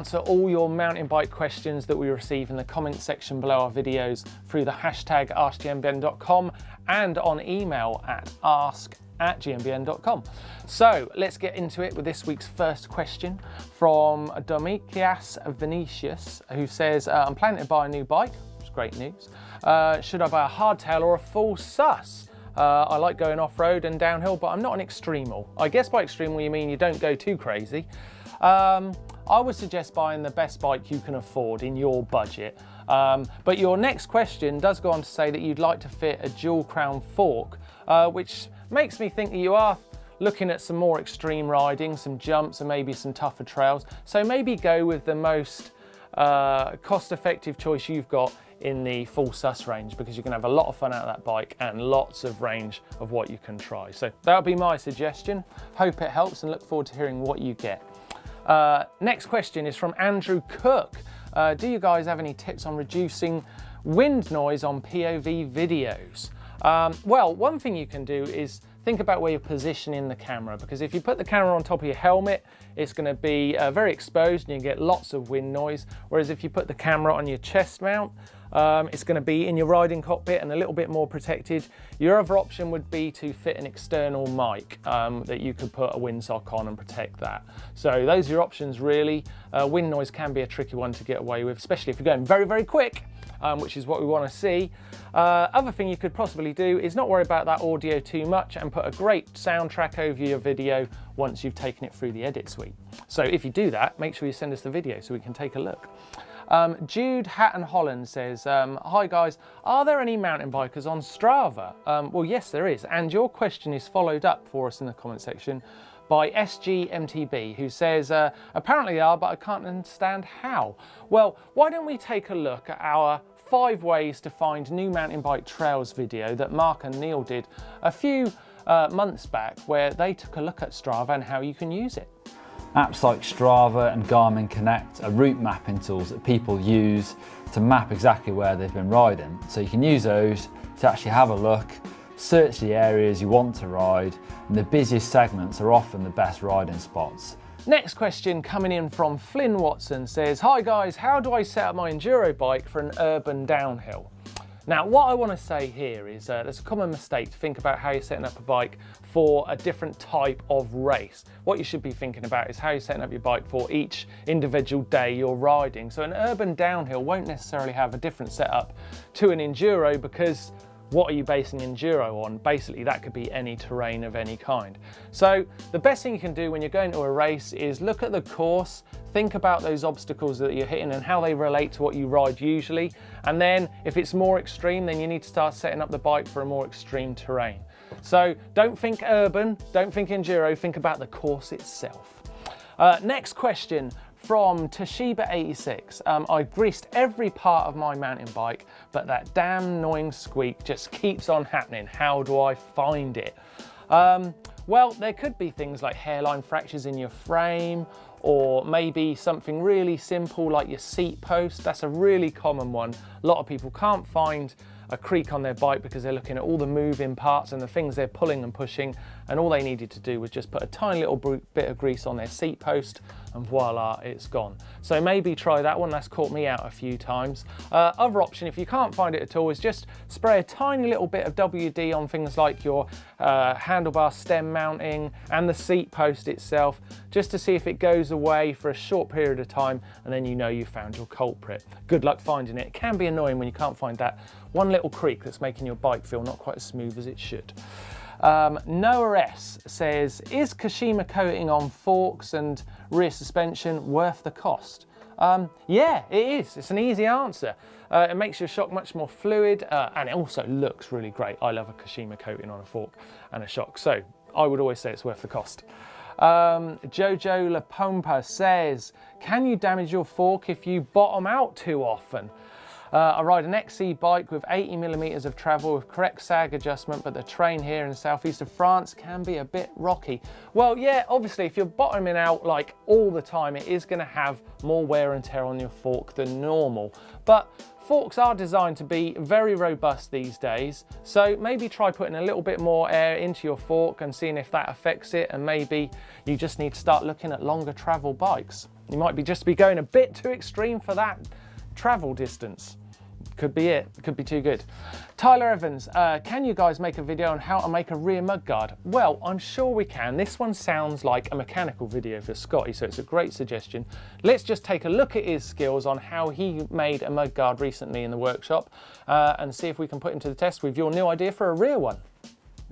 Answer all your mountain bike questions that we receive in the comment section below our videos through the hashtag askgmbn.com and on email at ask@gmbn.com. So let's get into it with this week's first question from Domicias Vinicius, who says, I'm planning to buy a new bike, which is great news. Should I buy a hardtail or a full sus? I like going off-road and downhill, but I'm not an extremal. I guess by extremal you mean you don't go too crazy. I would suggest buying the best bike you can afford in your budget. But your next question does go on to say that you'd like to fit a dual crown fork, which makes me think that you are looking at some more extreme riding, some jumps and maybe some tougher trails. So maybe go with the most cost-effective choice you've got in the full sus range, because you can have a lot of fun out of that bike and lots of range of what you can try. So that'll be my suggestion. Hope it helps and look forward to hearing what you get. Next question is from Andrew Cook. Do you guys have any tips on reducing wind noise on POV videos? Well, one thing you can do is think about where you're positioning the camera, because if you put the camera on top of your helmet, it's going to be very exposed and you get lots of wind noise. Whereas if you put the camera on your chest mount, it's going to be in your riding cockpit and a little bit more protected. Your other option would be to fit an external mic that you could put a windsock on and protect that. So those are your options really. Wind noise can be a tricky one to get away with, especially if you're going very, very quick, which is what we want to see. Other thing you could possibly do is not worry about that audio too much and put a great soundtrack over your video once you've taken it through the edit suite. So if you do that, make sure you send us the video so we can take a look. Jude Hatton Holland says, hi guys, are there any mountain bikers on Strava? Well, yes, there is. And your question is followed up for us in the comment section by SGMTB, who says, apparently they are, but I can't understand how. Well, why don't we take a look at our 5 ways to find new mountain bike trails video that Mark and Neil did a few months back, where they took a look at Strava and how you can use it. Apps like Strava and Garmin Connect are route mapping tools that people use to map exactly where they've been riding. So you can use those to actually have a look, search the areas you want to ride, and the busiest segments are often the best riding spots. Next question coming in from Flynn Watson says, hi guys, how do I set up my enduro bike for an urban downhill? Now, what I want to say here is there's a common mistake to think about how you're setting up a bike for a different type of race. What you should be thinking about is how you're setting up your bike for each individual day you're riding. So an urban downhill won't necessarily have a different setup to an enduro, because what are you basing enduro on? Basically, that could be any terrain of any kind. So the best thing you can do when you're going to a race is look at the course, think about those obstacles that you're hitting and how they relate to what you ride usually. And then if it's more extreme, then you need to start setting up the bike for a more extreme terrain. So don't think urban, don't think enduro, think about the course itself. Next question from Toshiba86. I greased every part of my mountain bike, but that damn annoying squeak just keeps on happening. How do I find it? Well, there could be things like hairline fractures in your frame, or maybe something really simple like your seat post. That's a really common one. A lot of people can't find a creak on their bike because they're looking at all the moving parts and the things they're pulling and pushing, and all they needed to do was just put a tiny little bit of grease on their seat post and voila, it's gone. So maybe try that one. That's caught me out a few times. Other option, if you can't find it at all, is just spray a tiny little bit of WD on things like your handlebar stem mounting and the seat post itself, just to see if it goes away for a short period of time, and then you know you found your culprit. Good luck finding it. It can be annoying when you can't find that one little creak that's making your bike feel not quite as smooth as it should. Noah S says, is Kashima coating on forks and rear suspension worth the cost? Yeah, it is. It's an easy answer. It makes your shock much more fluid, and it also looks really great. I love a Kashima coating on a fork and a shock, so I would always say it's worth the cost. Jojo La Pompa says, can you damage your fork if you bottom out too often? I ride an XC bike with 80mm of travel with correct sag adjustment, but the terrain here in the southeast of France can be a bit rocky. Well, yeah, obviously if you're bottoming out like all the time, it is going to have more wear and tear on your fork than normal. But forks are designed to be very robust these days, so maybe try putting a little bit more air into your fork and seeing if that affects it, and maybe you just need to start looking at longer travel bikes. You might just be going a bit too extreme for that travel distance. Could be it, could be too good. Tyler Evans, can you guys make a video on how to make a rear mudguard? Well, I'm sure we can. This one sounds like a mechanical video for Scotty, so it's a great suggestion. Let's just take a look at his skills on how he made a mudguard recently in the workshop and see if we can put him to the test with your new idea for a rear one.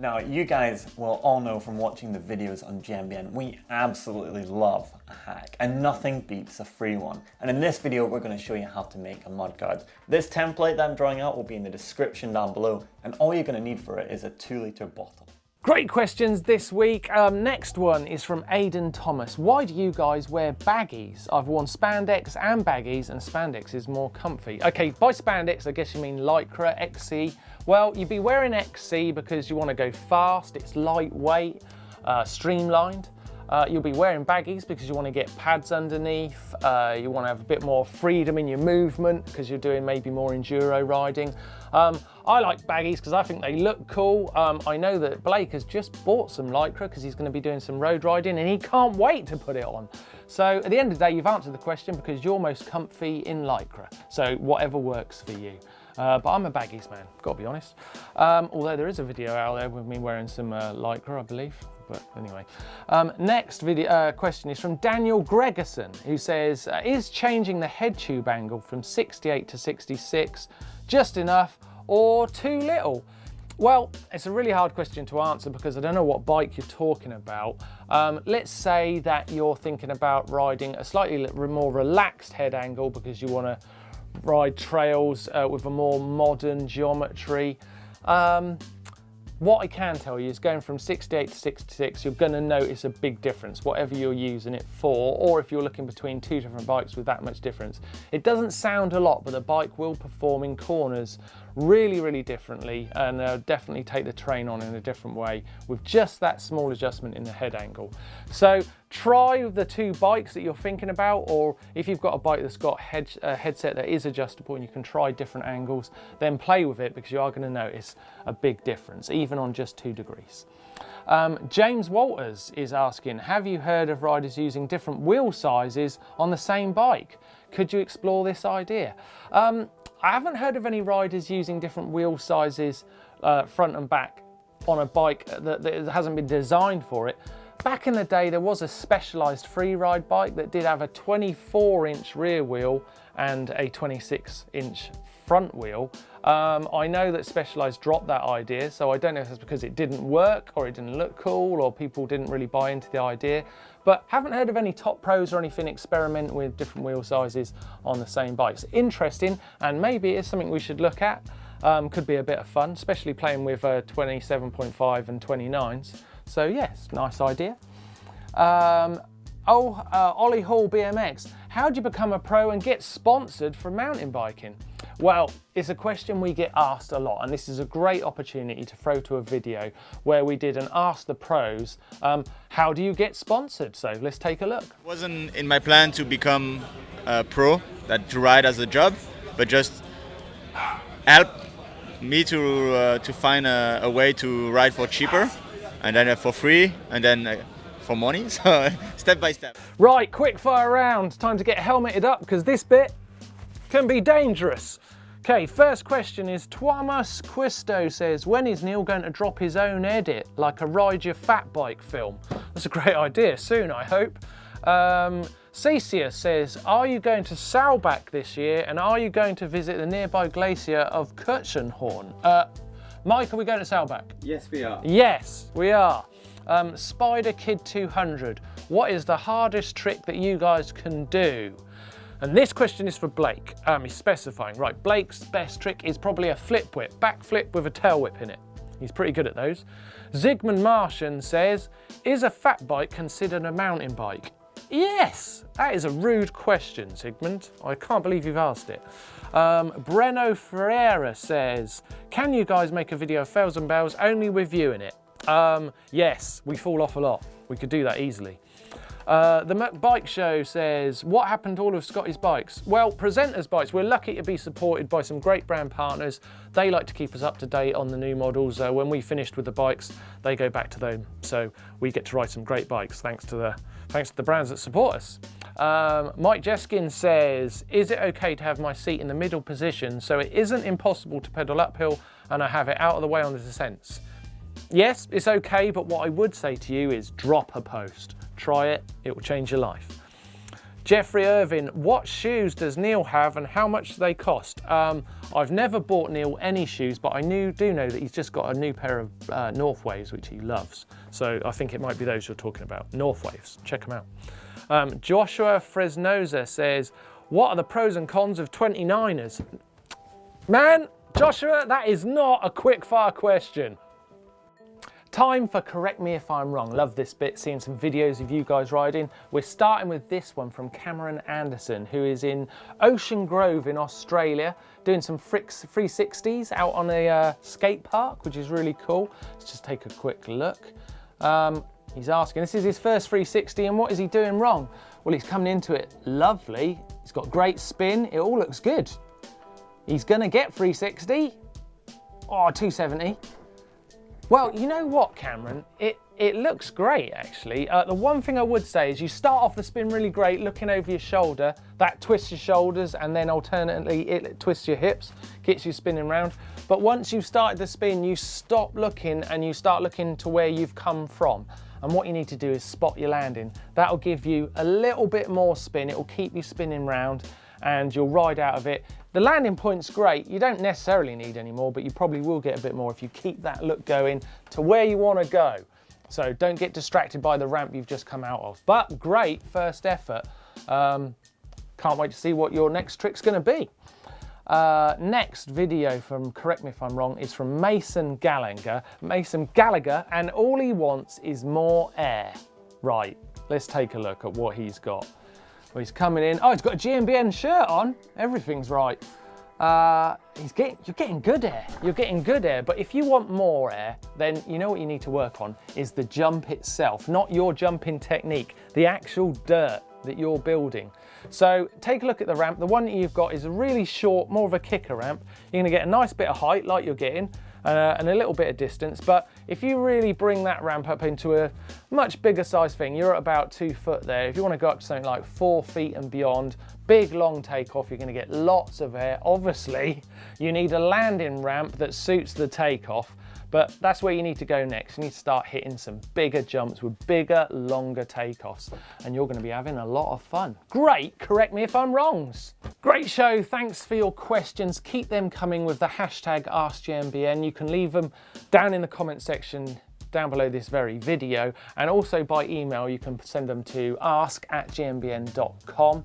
Now, you guys will all know from watching the videos on GMBN, we absolutely love a hack, and nothing beats a free one. And in this video, we're going to show you how to make a mudguard. This template that I'm drawing out will be in the description down below, and all you're going to need for it is a 2-litre bottle. Great questions this week. Next one is from Aidan Thomas. Why do you guys wear baggies? I've worn spandex and baggies, and spandex is more comfy. Okay, by spandex, I guess you mean Lycra, XC. Well, you'd be wearing XC because you want to go fast, it's lightweight, streamlined. You'll be wearing baggies because you want to get pads underneath, you want to have a bit more freedom in your movement because you're doing maybe more enduro riding. I like baggies because I think they look cool. I know that Blake has just bought some Lycra because he's going to be doing some road riding and he can't wait to put it on. So at the end of the day, you've answered the question because you're most comfy in Lycra. So whatever works for you. But I'm a baggies man, gotta be honest. Although there is a video out there with me wearing some Lycra, I believe. But anyway, next video question is from Daniel Gregerson, who says, is changing the head tube angle from 68 to 66 just enough or too little? Well, it's a really hard question to answer because I don't know what bike you're talking about. Let's say that you're thinking about riding a slightly more relaxed head angle because you want to ride trails with a more modern geometry. What I can tell you is going from 68 to 66, you're going to notice a big difference, whatever you're using it for, or if you're looking between two different bikes with that much difference. It doesn't sound a lot, but the bike will perform in corners really, really differently, and definitely take the terrain on in a different way with just that small adjustment in the head angle. So try the two bikes that you're thinking about, or if you've got a bike that's got a headset that is adjustable and you can try different angles, then play with it because you are going to notice a big difference, even on just 2 degrees. James Walters is asking, have you heard of riders using different wheel sizes on the same bike? Could you explore this idea? I haven't heard of any riders using different wheel sizes front and back on a bike that hasn't been designed for it. Back in the day, there was a Specialized free ride bike that did have a 24-inch rear wheel and a 26-inch front wheel. I know that Specialized dropped that idea, so I don't know if it's because it didn't work or it didn't look cool or people didn't really buy into the idea. But haven't heard of any top pros or anything experiment with different wheel sizes on the same bikes. Interesting, and maybe it's something we should look at. Could be a bit of fun, especially playing with 27.5 and 29s. So yes, nice idea. Ollie Hall BMX, how do you become a pro and get sponsored for mountain biking? Well, it's a question we get asked a lot, and this is a great opportunity to throw to a video where we did an Ask the Pros, how do you get sponsored? So let's take a look. It wasn't in my plan to become a pro, to ride as a job, but just help me to find a way to ride for cheaper, and then for free, and then for money, so step by step. Right, quick fire round. Time to get helmeted up because this bit can be dangerous. Okay, first question is Thomas Quisto says, when is Neil going to drop his own edit, like a Ride Your Fat Bike film? That's a great idea, soon I hope. Cecia says, are you going to Saalbach this year and are you going to visit the nearby glacier of Kirchenhorn? Mike, are we going to Saalbach? Yes, we are. Yes, we are. Spider Kid 200, what is the hardest trick that you guys can do? And this question is for Blake. He's specifying, right, Blake's best trick is probably a flip whip, back flip with a tail whip in it. He's pretty good at those. Zygmunt Martian says, is a fat bike considered a mountain bike? Yes, that is a rude question, Sigmund. I can't believe you've asked it. Breno Ferreira says, can you guys make a video of fails and bells only with you in it? Yes, we fall off a lot. We could do that easily. The Bike Show says, what happened to all of Scotty's bikes? Well, Presenters Bikes, we're lucky to be supported by some great brand partners. They like to keep us up to date on the new models. When we finished with the bikes, they go back to them. So we get to ride some great bikes thanks to the brands that support us. Mike Jeskin says, is it okay to have my seat in the middle position so it isn't impossible to pedal uphill and I have it out of the way on the descents? Yes, it's okay, but what I would say to you is drop a post. Try it, it will change your life. Jeffrey Irvin, what shoes does Neil have and how much do they cost? I've never bought Neil any shoes, but I do know that he's just got a new pair of Northwaves, which he loves. So I think it might be those you're talking about. Northwaves, check them out. Joshua Fresnoza says, what are the pros and cons of 29ers? Man, Joshua, that is not a quick fire question. Time for Correct Me If I'm Wrong. Love this bit, seeing some videos of you guys riding. We're starting with this one from Cameron Anderson, who is in Ocean Grove in Australia, doing some 360s out on a skate park, which is really cool. Let's just take a quick look. He's asking, this is his first 360, and what is he doing wrong? Well, he's coming into it lovely. He's got great spin. It all looks good. He's gonna get 360. Oh, 270. Well, you know what, Cameron? It looks great, actually. The one thing I would say is you start off the spin really great, looking over your shoulder. That twists your shoulders, and then alternately it twists your hips, gets you spinning round. But once you've started the spin, you stop looking and you start looking to where you've come from. And what you need to do is spot your landing. That'll give you a little bit more spin. It will keep you spinning round and you'll ride out of it. The landing point's great. You don't necessarily need any more, but you probably will get a bit more if you keep that look going to where you want to go. So don't get distracted by the ramp you've just come out of. But great first effort. Can't wait to see what your next trick's going to be. Next video from Correct Me If I'm Wrong is from Mason Gallagher, and all he wants is more air. Right, let's take a look at what he's got. Well, he's coming in. Oh, he's got a GMBN shirt on. Everything's right. You're getting good air. You're getting good air. But if you want more air, then you know what you need to work on is the jump itself, not your jumping technique, the actual dirt that you're building. So take a look at the ramp. The one that you've got is a really short, more of a kicker ramp. You're gonna get a nice bit of height like you're getting and a little bit of distance. But if you really bring that ramp up into a much bigger size thing, you're at about 2 foot there. If you wanna go up to something like 4 feet and beyond, big long takeoff, you're gonna get lots of air. Obviously, you need a landing ramp that suits the takeoff. But that's where you need to go next. You need to start hitting some bigger jumps with bigger, longer takeoffs, and you're going to be having a lot of fun. Great, correct me if I'm wrongs. Great show, thanks for your questions. Keep them coming with the hashtag AskGMBN. You can leave them down in the comment section down below this very video, and also by email you can send them to ask@gmbn.com.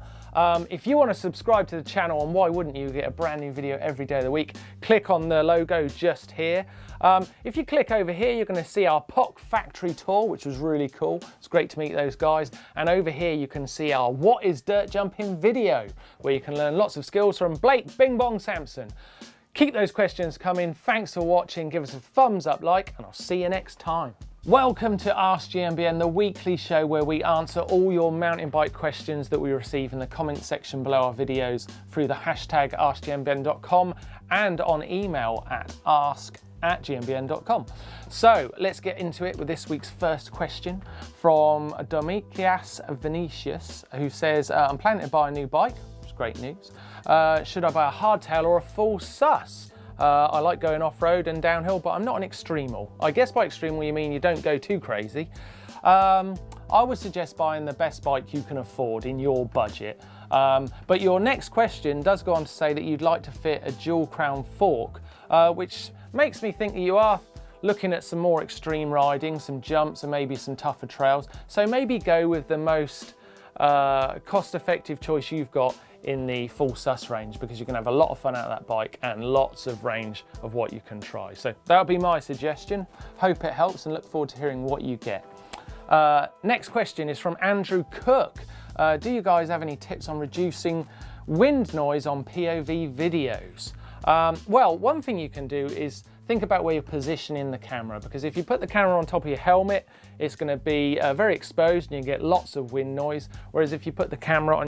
If you want to subscribe to the channel, and why wouldn't you, get a brand new video every day of the week, click on the logo just here. If you click over here, you're going to see our POC factory tour, which was really cool. It's great to meet those guys. And over here, you can see our What is Dirt Jumping video, where you can learn lots of skills from Blake Bing Bong Sampson. Keep those questions coming. Thanks for watching. Give us a thumbs up, like, and I'll see you next time. Welcome to Ask GMBN, the weekly show where we answer all your mountain bike questions that we receive in the comment section below our videos through the hashtag AskGMBN.com and on email at ask@gmbn.com. So let's get into it with this week's first question from Domicias Vinicius, who says, I'm planning to buy a new bike, which is great news. Should I buy a hardtail or a full sus? I like going off-road and downhill, but I'm not an extremal. I guess by extremal you mean you don't go too crazy. I would suggest buying the best bike you can afford in your budget. But your next question does go on to say that you'd like to fit a dual crown fork, which makes me think that you are looking at some more extreme riding, some jumps and maybe some tougher trails. So maybe go with the most cost-effective choice you've got in the full sus range, because you can have a lot of fun out of that bike and lots of range of what you can try. So that'll be my suggestion. Hope it helps and look forward to hearing what you get. Next question is from Andrew Cook. Do you guys have any tips on reducing wind noise on POV videos? Well, one thing you can do is think about where you're positioning the camera, because if you put the camera on top of your helmet, it's going to be very exposed and you get lots of wind noise. Whereas if you put the camera on